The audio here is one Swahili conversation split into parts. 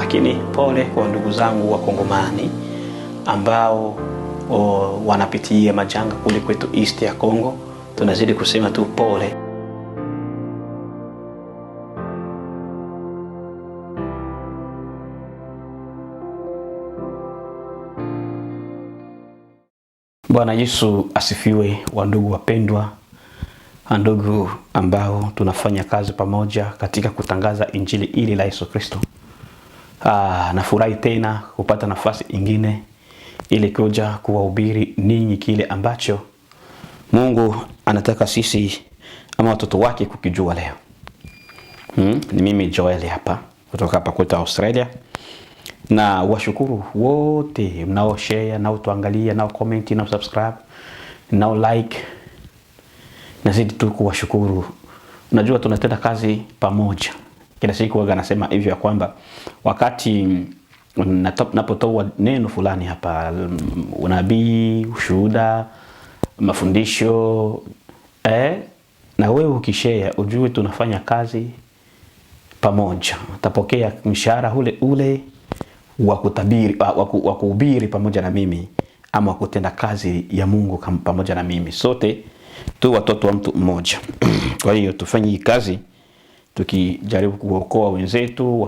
Lakini pole kwa ndugu zangu wa Kongomani ambao wanapitia majanga kule kwetu East ya Kongo. Tunazidi kusema tu pole. Bwana Yesu asifiwe. Wandugu wapendwa, ndugu ambao tunafanya kazi pamoja katika kutangaza injili ili la Yesu Kristo. Nafurahi tena kupata nafasi ingine ili kuja kuwahubiri ninyi kile ambacho Mungu anataka sisi ama watoto wake kukijua leo. Ni mimi Joel hapa kutoka hapa kwetu Australia. Na washukuru wote mnao share, nao tuangalia, nao comment, nao subscribe, nao like. Nazidi tu kuwashukuru. Unajua tunatenda kazi pamoja. Kila siku waga nasema hivyo ya kwamba wakati napotoa neno fulani hapa, unabii, ushuhuda, mafundisho, na wewe ukishare ujue tunafanya kazi pamoja. Utapokea mshahara ule wa kuhubiri pamoja na mimi, ama kutenda kazi ya Mungu pamoja na mimi. Sote tu watoto wa mtu mmoja. Kwa hiyo tufanye hii kazi tukijaribu kuokoa wenzetu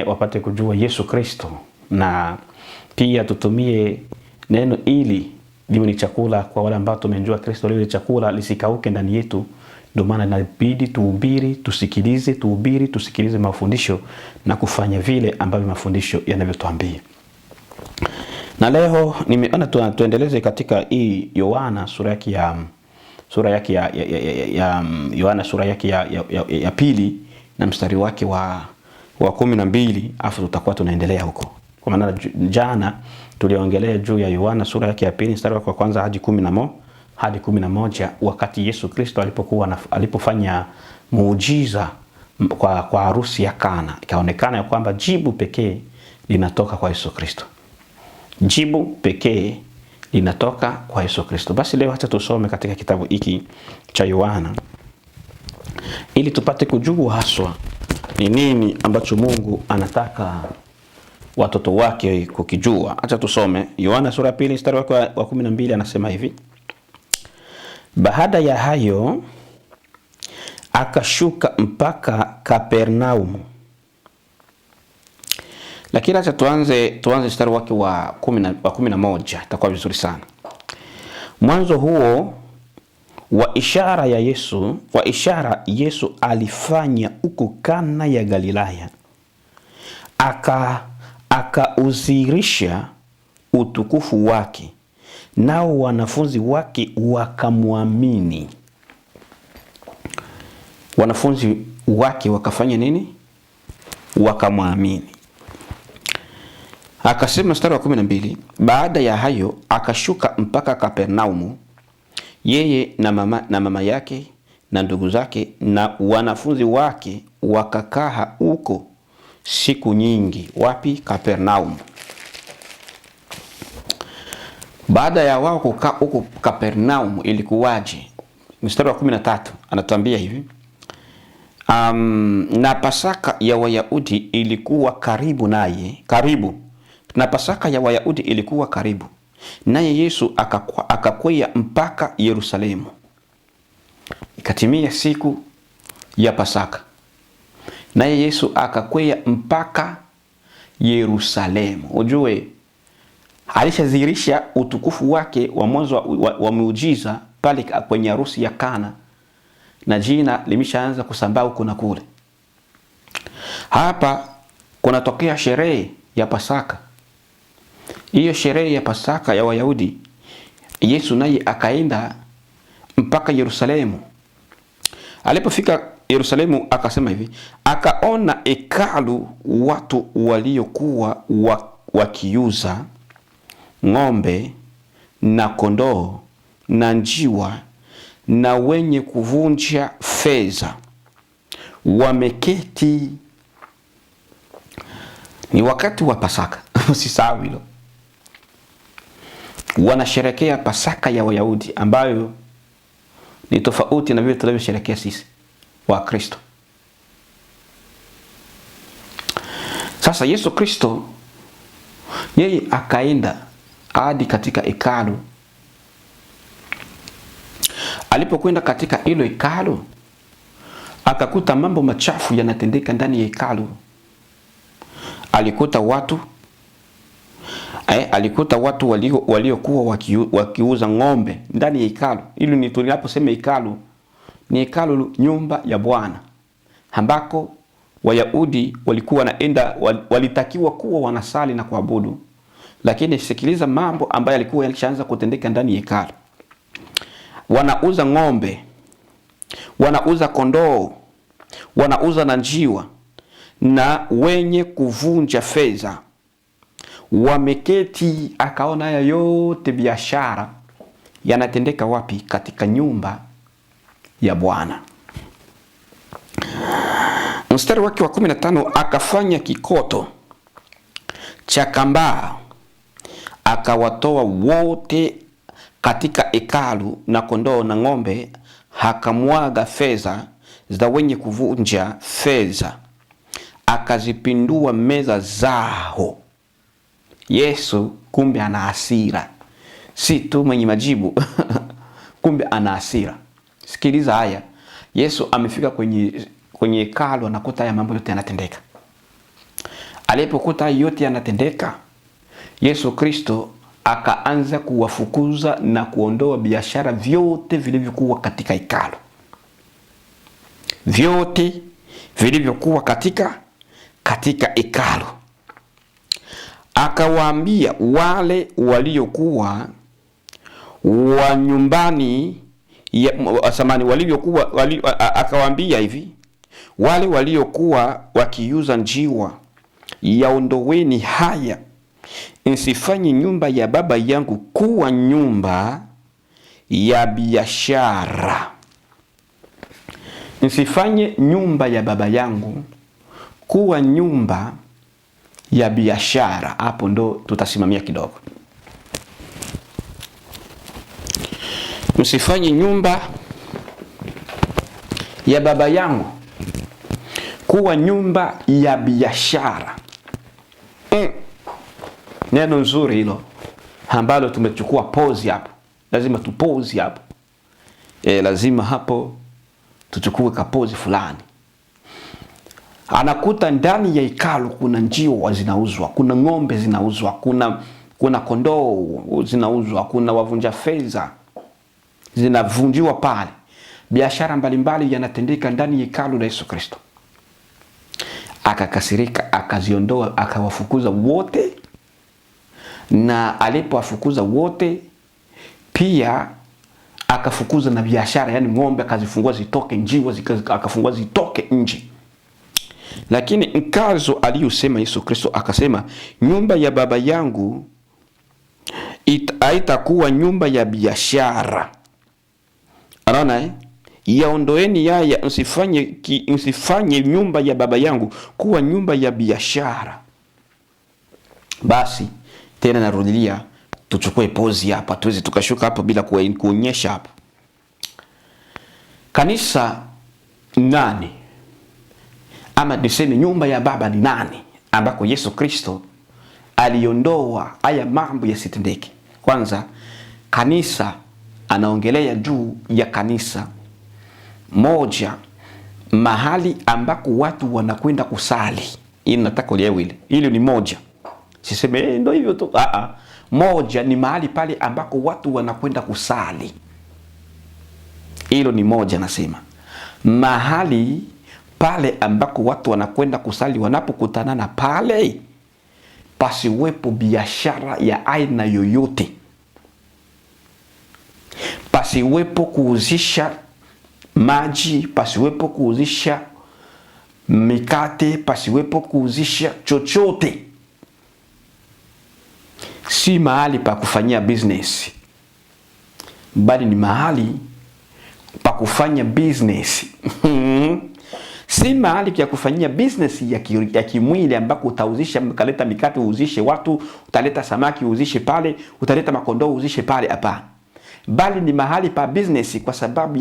wapate kujua Yesu Kristo, na pia tutumie neno ili liwe ni chakula kwa wale ambao tumejua Kristo, liwe chakula lisikauke ndani yetu. Ndio maana inabidi tuhubiri, tusikilize mafundisho na kufanya vile ambavyo mafundisho yanavyotuambia. Na leo nimeona tuendeleze katika hii Yohana sura yake ya pili na mstari wake wa 12, afu tutakuwa tunaendelea huko. Kwa maana jana tuliongelea juu ya Yohana sura yake ya pili mstari wake wa kwanza hadi 11, wakati Yesu Kristo alipofanya muujiza kwa harusi ya Kana. Ikaonekana ya kwamba jibu pekee linatoka kwa Yesu Kristo. Jibu pekee linatoka kwa Yesu Kristo. Basi leo acha tusome katika kitabu hiki cha Yohana ili tupate kujua haswa ni nini ambacho Mungu anataka watoto wake kukijua. Acha tusome Yohana sura ya pili mstari wake wa 12, anasema hivi: baada ya hayo akashuka mpaka Kapernaum. Lakini acha tuanze mstari wake wa 11, itakuwa vizuri sana. Mwanzo huo wa ishara Yesu alifanya huko Kana ya Galilaya, akauzirisha utukufu wake, nao wanafunzi wake wakamwamini. Wanafunzi wake wakafanya nini? Wakamwamini. Akasema mstari wa 12, baada ya hayo akashuka mpaka Kapernaumu, yeye na mama yake na ndugu zake na wanafunzi wake wakakaa huko siku nyingi. Wapi? Kapernaumu. Baada ya wao kukaa huko Kapernaumu ilikuwaje? Mstari wa 13 anatuambia hivi: na Pasaka ya Wayahudi ilikuwa karibu, naye Yesu akakwea mpaka Yerusalemu. Ikatimia siku ya Pasaka, naye Yesu akakwea mpaka Yerusalemu. Ujue alishazirisha utukufu wake wa mwanzo wa muujiza pale kwenye harusi ya Kana, na jina limeshaanza kusambaa huko na kule. Hapa kunatokea sherehe ya Pasaka. Hiyo sherehe ya Pasaka ya Wayahudi, Yesu naye akaenda mpaka Yerusalemu. Alipofika Yerusalemu akasema hivi: akaona hekalu, watu waliokuwa wakiuza ng'ombe na kondoo na njiwa na wenye kuvunja fedha wameketi. Ni wakati wa Pasaka. Usisahau hilo. Wanasherekea Pasaka ya Wayahudi ambayo ni tofauti na vile tunavyosherekea sisi wa Kristo. Sasa Yesu Kristo yeye akaenda hadi katika hekalu. Alipokwenda katika hilo hekalu, akakuta mambo machafu yanatendeka ndani ya hekalu. Alikuta watu waliokuwa wakiuza ng'ombe ndani ya hekalu. Hilo ni tunaposema hekalu, ni hekalu, nyumba ya Bwana, ambako Wayahudi walikuwa wanaenda, walitakiwa kuwa wanasali na kuabudu. Lakini sikiliza mambo ambayo yalikuwa yalishaanza kutendeka ndani ya hekalu. Wanauza ng'ombe, wanauza kondoo, wanauza na njiwa, na wenye kuvunja fedha wameketi. Akaona haya yote biashara yanatendeka wapi? Katika nyumba ya Bwana. Mstari wake wa 15, akafanya kikoto cha kambaa, akawatoa wote katika hekalu, na kondoo na ng'ombe, akamwaga fedha za wenye kuvunja fedha, akazipindua meza zao. Yesu kumbe ana hasira, si tu mwenye majibu kumbe ana hasira. Sikiliza haya. Yesu amefika kwenye hekalu, anakuta haya mambo yote yanatendeka. Alipokuta yote yanatendeka, Yesu Kristo akaanza kuwafukuza na kuondoa biashara vyote vilivyokuwa katika hekalu. Vyote vilivyokuwa katika hekalu. Akawaambia wale waliokuwa wa nyumbani akawaambia hivi, wale waliokuwa wakiuza njiwa, yaondoweni haya, msifanye nyumba ya Baba yangu kuwa nyumba ya biashara. Msifanye nyumba ya Baba yangu kuwa nyumba ya biashara. Hapo ndo tutasimamia kidogo. Msifanye nyumba ya Baba yangu kuwa nyumba ya biashara. Neno nzuri hilo ambalo tumechukua pause hapo. Lazima tupause hapo. Lazima hapo tuchukue kapozi fulani. Anakuta ndani ya hekalu kuna njiwa zinauzwa, kuna ng'ombe zinauzwa, kuna kondoo zinauzwa, kuna wavunja fedha zinavunjiwa pale. Biashara mbalimbali yanatendeka ndani ya hekalu la Yesu Kristo. Akakasirika, akaziondoa, akawafukuza wote. Na alipowafukuza wote, pia akafukuza na biashara, yani ng'ombe akazifungua zitoke, njiwa akafungua zitoke nje. Lakini mkazo aliyosema Yesu Kristo akasema, nyumba ya Baba yangu haitakuwa nyumba ya biashara. Anaona yaondoeni haya, msifanye nyumba ya Baba yangu kuwa nyumba ya biashara. Basi tena narudilia, tuchukue pause hapa, tuweze tukashuka hapo bila kuonyesha hapa. Kanisa nani? Ama niseme nyumba ya Baba ni nani, ambako Yesu Kristo aliondoa haya mambo yasitendeke? Kwanza, kanisa, anaongelea juu ya kanisa moja, mahali ambako watu wanakwenda kusali. Hili nataka uelewe hili. Hili ni moja. Siseme ndio hivyo tu. Moja ni mahali pale ambako watu wanakwenda kusali. Hilo ni moja nasema. Mahali pale ambako watu wanakwenda kusali, wanapokutana na pale, pasiwepo biashara ya aina yoyote. Pasiwepo kuuzisha maji, pasiwepo kuuzisha mikate, pasiwepo kuuzisha chochote. Si mahali pa kufanyia business, bali ni mahali pa kufanya business. Si mahali pa kufanyia business ya kimwili ambako utauzisha, ukaleta mikate uuzishe watu, utaleta samaki uuzishe pale, utaleta makondoo uuzishe pale. Hapana. bali ni mahali pa business kwa sababu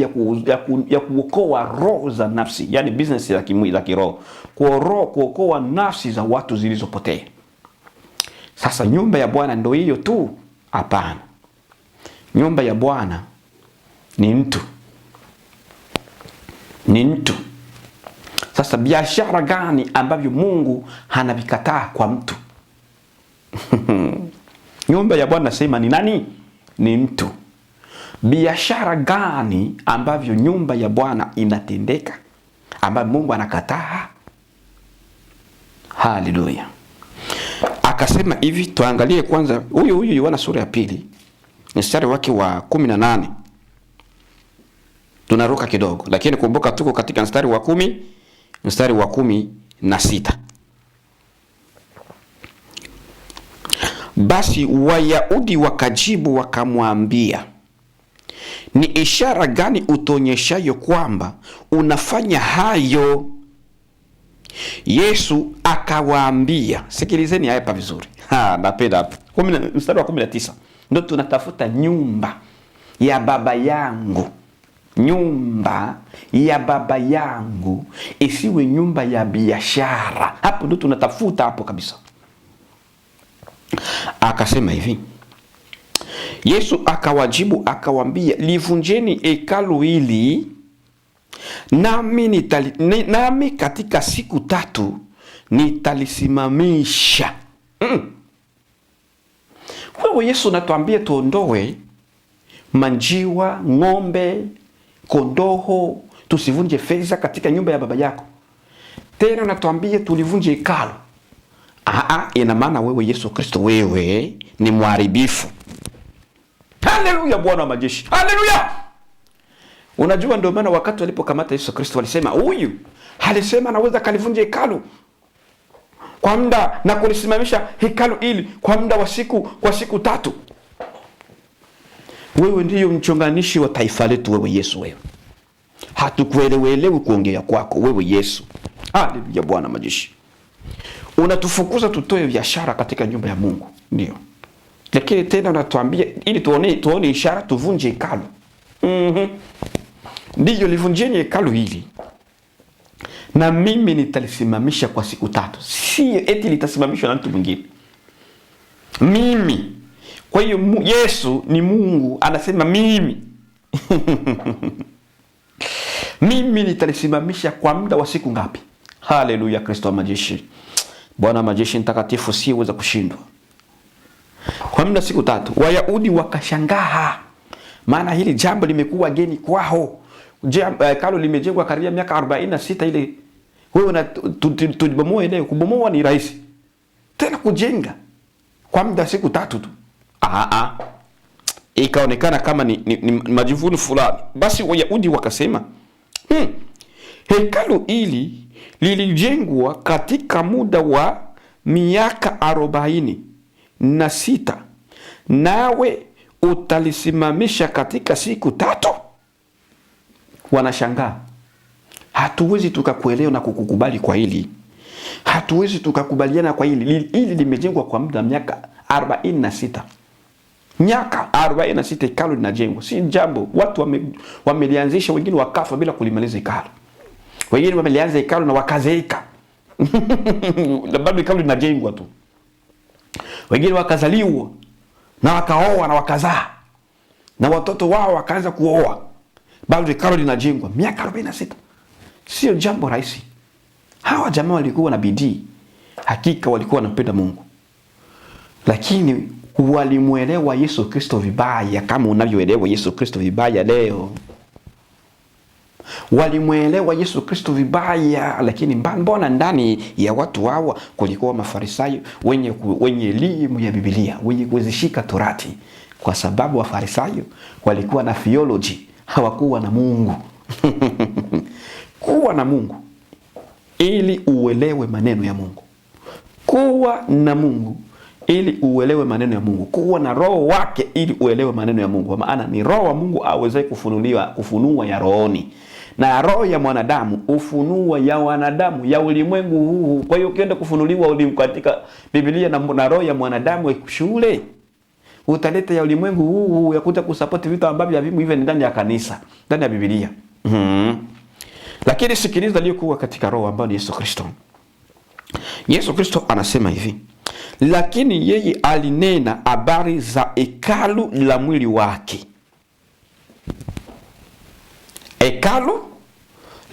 ya kuokoa roho za nafsi, yani business ya kimwili, la kiroho, kuokoa nafsi za watu zilizopotea. Sasa nyumba ya Bwana ndio hiyo tu? Hapana. Nyumba ya Bwana ni mtu. Ni mtu. Sasa biashara gani ambavyo Mungu hanavikataa kwa mtu? Nyumba ya Bwana nasema ni nani? Ni mtu. Biashara gani ambavyo nyumba ya Bwana inatendeka ambavyo Mungu anakataa? Haleluya. Akasema hivi, tuangalie kwanza huyu Yohana sura ya 2 mstari wake wa 18. Tunaruka kidogo, lakini kumbuka tuko katika mstari wa 16. Basi Wayahudi wakajibu wakamwambia, ni ishara gani utonyeshayo kwamba unafanya hayo? Yesu akawaambia, sikilizeni hapa vizuri. Napenda hapa. Mstari wa 19. Ndio tunatafuta nyumba ya Baba yangu. Nyumba ya Baba yangu isiwe nyumba ya biashara. Hapo ndio tunatafuta hapo kabisa. Akasema hivi, Yesu akawajibu akawaambia, livunjeni hekalu hili, nami katika siku 3 nitalisimamisha. Wewe Yesu natuambia tuondoe manjiwa, ng'ombe, kondoo, tusivunje fedha katika nyumba ya Baba yako. Tena natuambia tulivunje hekalu. Ina maana wewe Yesu Kristo, wewe ni mharibifu. Haleluya, Bwana wa majeshi. Haleluya. Unajua ndio maana wakati walipokamata Yesu Kristo walisema, huyu alisema anaweza kalivunja hekalu kwa muda na kulisimamisha hekalu ili kwa muda wa siku 3. Wewe ndiyo mchonganishi wa taifa letu, wewe Yesu. Wewe hatukuelewi kuongea kwako, wewe Yesu. Haleluya, Bwana majeshi. Unatufukuza tutoe biashara katika nyumba ya Mungu, ndio. Lakini tena unatuambia ili tuone ishara tuvunje hekalu. Ndio, livunjeni hekalu hili na mimi nitalisimamisha kwa siku 3. Si eti litasimamishwa na mtu mwingine. Mimi. Kwa hiyo Yesu ni Mungu, anasema mimi. Mimi nitalisimamisha kwa muda wa siku ngapi? Haleluya, Kristo wa majeshi. Bwana majeshi mtakatifu, siweza kushindwa. Kwa muda siku 3. Wayahudi wakashangaa, maana hili jambo limekuwa geni kwao. Hekalu limejengwa karibia miaka 46 ile. Wewe na tulibomoa ile, kubomoa ni rahisi. Tena kujenga kwa muda siku 3 tu. Ikaonekana kama ni majivuno fulani. Basi Wayahudi wakasema, hekalu hili lilijengwa katika muda wa miaka 46, nawe utalisimamisha katika siku 3? Wanashangaa. Hatuwezi tukakuelewa na kukukubali kwa hili. Hatuwezi tukakubaliana kwa hili. Hili limejengwa kwa muda miaka 46. Miaka 46 hekalu linajengwa. Si jambo. Watu wamelianzisha, wengine wakafa bila kulimaliza hekalu. Wengine wamelianza hekalu na wakazeeka. Na bado hekalu linajengwa tu. Wengine wakazaliwa na wakaoa na wakazaa, na watoto wao wakaanza kuoa, bado hekalu linajengwa miaka 46. Sio jambo rahisi. Hawa jamaa walikuwa na bidii, hakika walikuwa wanampenda Mungu, lakini walimuelewa Yesu Kristo vibaya, kama unavyoelewa Yesu Kristo vibaya leo. Walimuelewa Yesu Kristo vibaya, lakini mbona ndani ya watu hawa kulikuwa Mafarisayo wenye elimu ya Biblia, wenye kuzishika Torati, kwa sababu Wafarisayo walikuwa na theology, hawakuwa na Mungu. Kuwa na Mungu ili uelewe maneno ya Mungu. Kuwa na Mungu ili uelewe maneno ya Mungu. Kuwa na roho wake ili uelewe maneno ya Mungu. Maana ni roho wa Mungu aweze kufunua ya rohoni. Na roho ya mwanadamu ufunua ya wanadamu ya ulimwengu huu. Kwa hiyo ukienda kufunuliwa katika Biblia na roho ya mwanadamu shule, utaleta ya ulimwengu huu ya kuja kusupport vitu ambavyo havimu hivi ndani ya kanisa, ndani ya Biblia. Lakini sikiliza aliyokuwa katika roho ambayo ni Yesu Kristo. Yesu Kristo anasema hivi, lakini yeye alinena habari za hekalu la mwili wake. Hekalu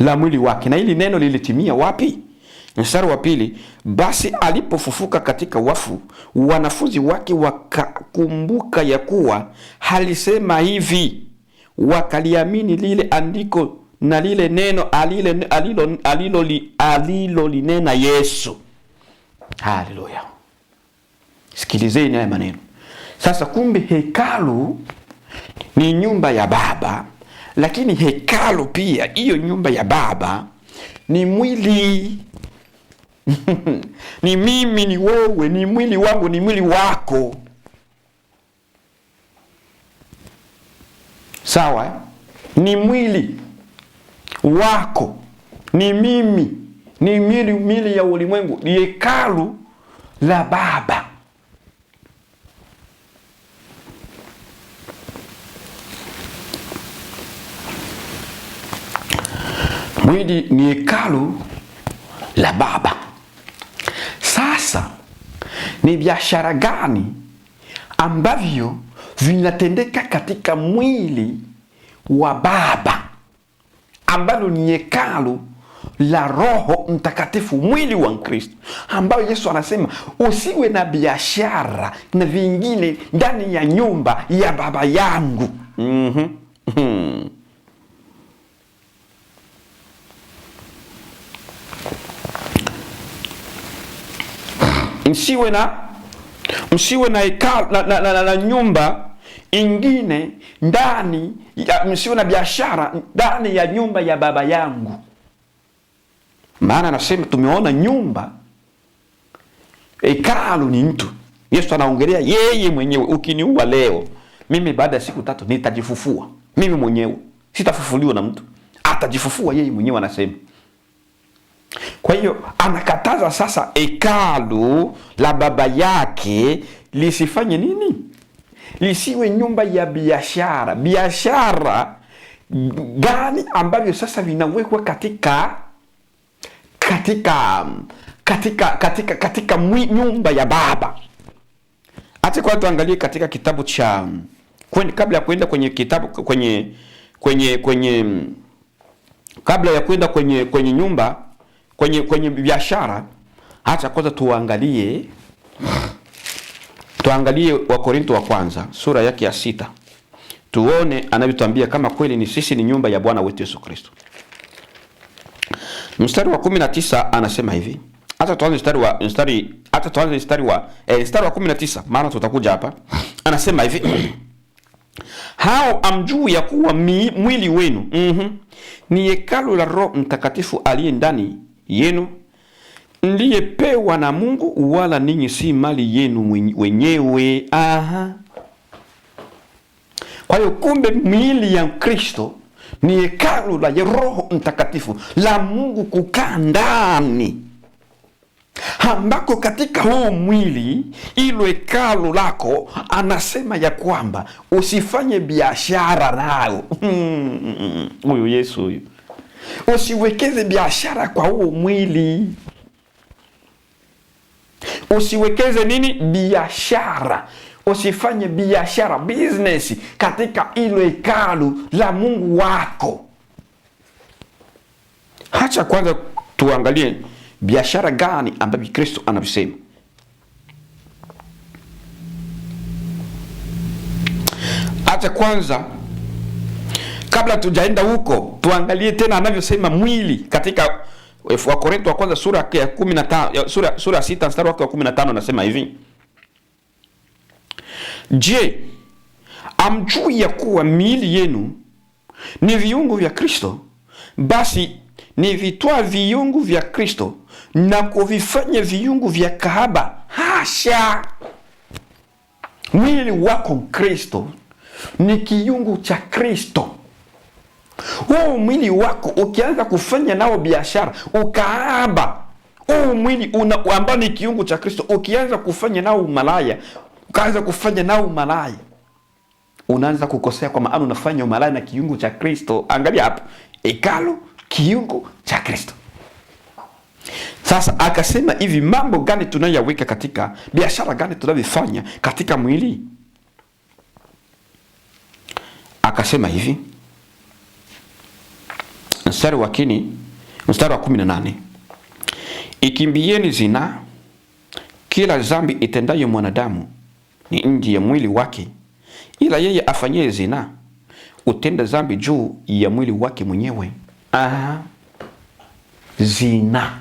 la mwili wake. Na hili neno lilitimia wapi? Mstari wa 2, basi alipofufuka katika wafu, wanafunzi wake wakakumbuka ya kuwa alisema hivi, wakaliamini lile andiko na lile neno alilolinena Yesu. Haleluya. Sikilizeni haya maneno. Sasa kumbe hekalu ni nyumba ya Baba, lakini hekalu pia, hiyo nyumba ya Baba ni mwili. Ni mimi, ni wewe, ni mwili wangu, ni mwili wako. Sawa? Ni mwili wako, ni mimi, ni mwili ya ulimwengu, ni hekalu la Baba. Mwili ni hekalu la Baba. Sasa ni biashara gani ambavyo vinatendeka katika mwili wa Baba, ambalo ni hekalu la Roho Mtakatifu, mwili wa Kristo, ambayo Yesu anasema usiwe na biashara na vingine ndani ya nyumba ya Baba yangu. Msiwe na hekalu na nyumba ingine ndani ya, msiwe na biashara ndani ya nyumba ya Baba yangu. Maana anasema tumeona nyumba, hekalu ni mtu. Yesu anaongelea yeye mwenyewe, ukiniua leo, mimi baada ya siku 3 nitajifufua. Mimi mwenyewe sitafufuliwa na mtu, atajifufua yeye mwenyewe, anasema. Kwa hiyo anakataza sasa hekalu la Baba yake lisifanye nini? Lisiwe nyumba ya biashara. Biashara gani ambavyo sasa vinawekwa katika nyumba ya Baba? Acha kwa tuangalie katika kitabu cha kabla ya kwenda kwenye kitabu kabla ya kwenda kwenye nyumba, kwenye biashara, acha kwanza tuangalie Wakorintho wa kwanza sura yake ya 6. Tuone anavyotuambia kama kweli ni sisi ni nyumba ya Bwana wetu Yesu Kristo. Mstari wa 19 anasema hivi. Hata tuanze mstari wa 19, maana tutakuja hapa. Anasema hivi. Hao amjuu ya kuwa mwili wenu ni hekalu la Roho Mtakatifu aliye ndani yenu, mliyepewa na Mungu, wala ninyi si mali yenu wenyewe. Kwa hiyo kumbe mwili ya Kristo ni hekalu la Roho Mtakatifu la Mungu kukaa ndani, ambako katika huu mwili, ilo hekalu lako, anasema ya kwamba usifanye biashara nao. Huyu Yesu huyu. Usiwekeze biashara kwa huu mwili. Usiwekeze nini? Biashara. Usifanye biashara, business, katika ilo hekalu la Mungu wako. Hacha kwanza tuangalie biashara gani ambayo Kristo anabisema. Hacha kwanza, kabla tujaenda huko, tuangalie tena anavyosema mwili katika Wakorintho wa kwanza sura ya 15, sura 6 mstari wa 15, anasema hivi. Je, amjui ya kuwa miili yenu ni viungo vya Kristo? Basi ni vitwaa viungo vya Kristo na kuvifanya viungo vya kahaba? Hasha! Mwili wako Kristo ni kiungo cha Kristo. Huo mwili wako ukianza kufanya nao biashara, ukaaba, huo mwili ambao ni kiungo cha Kristo, ukianza kufanya nao malaya, ukaanza kufanya nao umalaya, unaanza kukosea, kwa maana unafanya umalaya na kiungo cha Kristo. Angalia hapo, hekalu, kiungo cha Kristo. Sasa akasema hivi, mambo gani tunayoweka katika biashara gani tunavifanya katika mwili? Akasema hivi, mstari wa 18, ikimbieni zina. Kila dhambi itendayo mwanadamu ni nje ya mwili wake, ila yeye afanyie zina utenda dhambi juu ya mwili wake mwenyewe. Zina,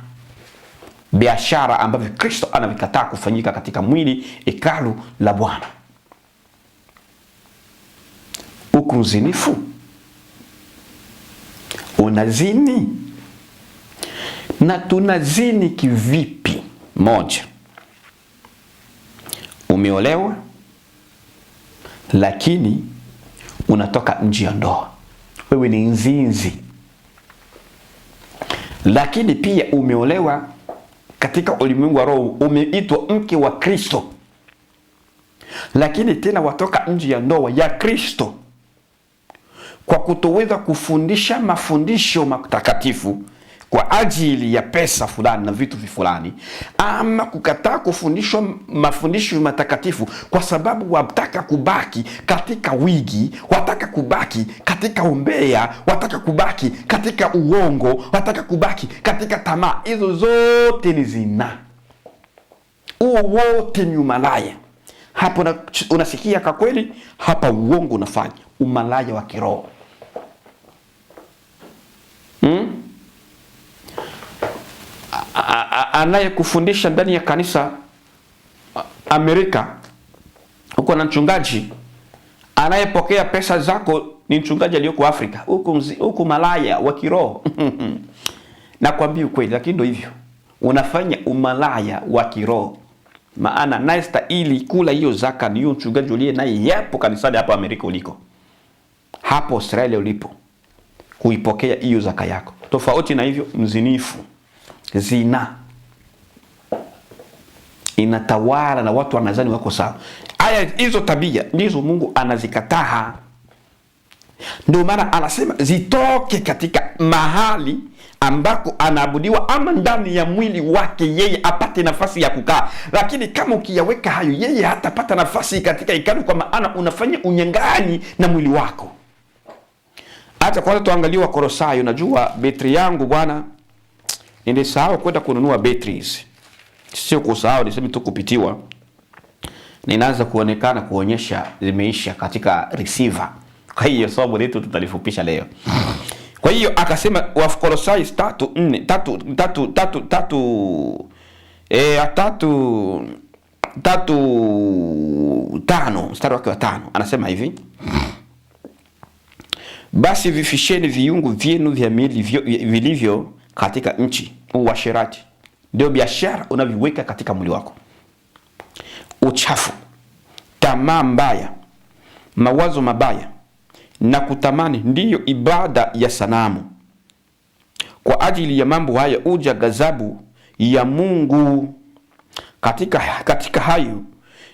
biashara ambavyo Kristo anavikataa kufanyika katika mwili, hekalu la Bwana. Uko mzinifu, unazini. Na tunazini kivipi? Moja, umeolewa lakini unatoka nje ya ndoa, wewe ni nzinzi. Lakini pia umeolewa katika ulimwengu wa roho, umeitwa mke wa Kristo, lakini tena watoka nje ya ndoa ya Kristo kwa kutoweza kufundisha mafundisho matakatifu kwa ajili ya pesa fulani na vitu fulani, ama kukataa kufundishwa mafundisho matakatifu kwa sababu wataka kubaki katika wigi, wataka kubaki katika umbea, wataka kubaki katika uongo, wataka kubaki katika tamaa. Hizo zote ni zina, huo wote ni umalaya. Hapo unasikia kwa kweli, hapa uongo unafanya, umalaya wa kiroho. Anayekufundisha ndani ya kanisa Amerika, huko na mchungaji anayepokea pesa zako ni mchungaji aliyoko Afrika, huko malaya wa kiroho. Nakwambia ukweli, lakini ndio hivyo, unafanya umalaya wa kiroho. Maana naye stahili kula hiyo zaka ni hiyo mchungaji uliye naye yapo kanisani hapo Amerika uliko, hapo Australia ulipo, kuipokea hiyo zaka yako. Tofauti na hivyo, mzinifu, zina inatawala na watu wanadhani wako sawa. Aya, hizo tabia ndizo Mungu anazikataa. Ndio maana anasema zitoke katika mahali ambako anaabudiwa, ama ndani ya mwili wake, yeye apate nafasi ya kukaa. Lakini kama ukiyaweka hayo, yeye hatapata nafasi katika hekalu, kwa maana unafanya unyang'anyi na mwili wako. Acha kwanza tuangalie Wakolosai. Unajua betri yangu bwana, nilisahau kwenda kununua batteries. Sio kusahau, niseme tu kupitiwa. Ninaanza kuonyesha zimeisha katika receiver. Kwa hiyo somo letu tutalifupisha leo. Kwa hiyo akasema Wakolosai 3:5 mstari wake wa 5 anasema hivi: basi vifisheni viungu vyenu vya miili vilivyo katika nchi. Uasherati ndio biashara unaviweka katika mwili wako. Uchafu, tamaa mbaya, mawazo mabaya na kutamani ndiyo ibada ya sanamu. Kwa ajili ya mambo haya uja ghadhabu ya Mungu. Katika hayo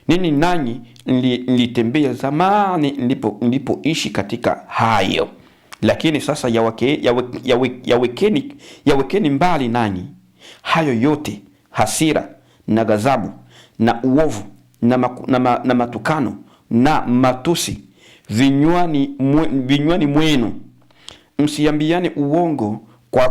nini nanyi nilitembea zamani nilipoishi katika hayo. Lakini sasa yawekeni mbali nanyi hayo yote, hasira na ghadhabu na uovu na matukano na matusi vinywani mwenu. Msiambiane uongo, kwa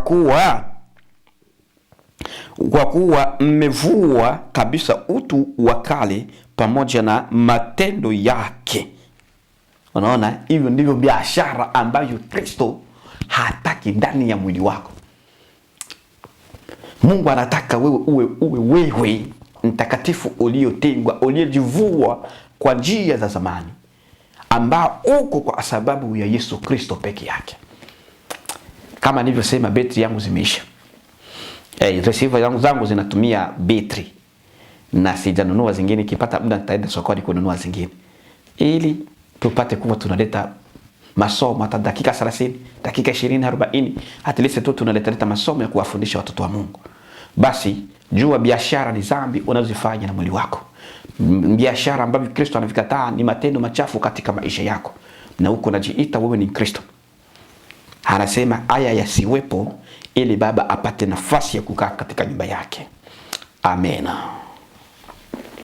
kuwa mmevua kabisa utu wa kale pamoja na matendo yake. Unaona, hivyo ndivyo biashara ambayo Kristo hataki ndani ya mwili wako. Mungu anataka wewe mtakatifu, uliotengwa, uliojivua kwa njia za zamani, ambao uko kwa sababu ya Yesu Kristo peke yake. Kama nilivyosema, betri yangu zimeisha. Receiver zangu zinatumia betri na sijanunua zingine. Kipata muda nitaenda sokoni kununua zingine, ili tupate kuwa tunaleta masomo hata dakika 30, dakika 20, 40, at least tu tunaleta masomo ya kuwafundisha watoto wa Mungu. Basi jua biashara ni dhambi unazofanya na mwili wako. Biashara ambavyo Kristo anavikataa ni matendo machafu katika maisha yako, na huko unajiita wewe ni Kristo. Anasema haya yasiwepo ili Baba apate nafasi ya kukaa katika nyumba yake. Amena.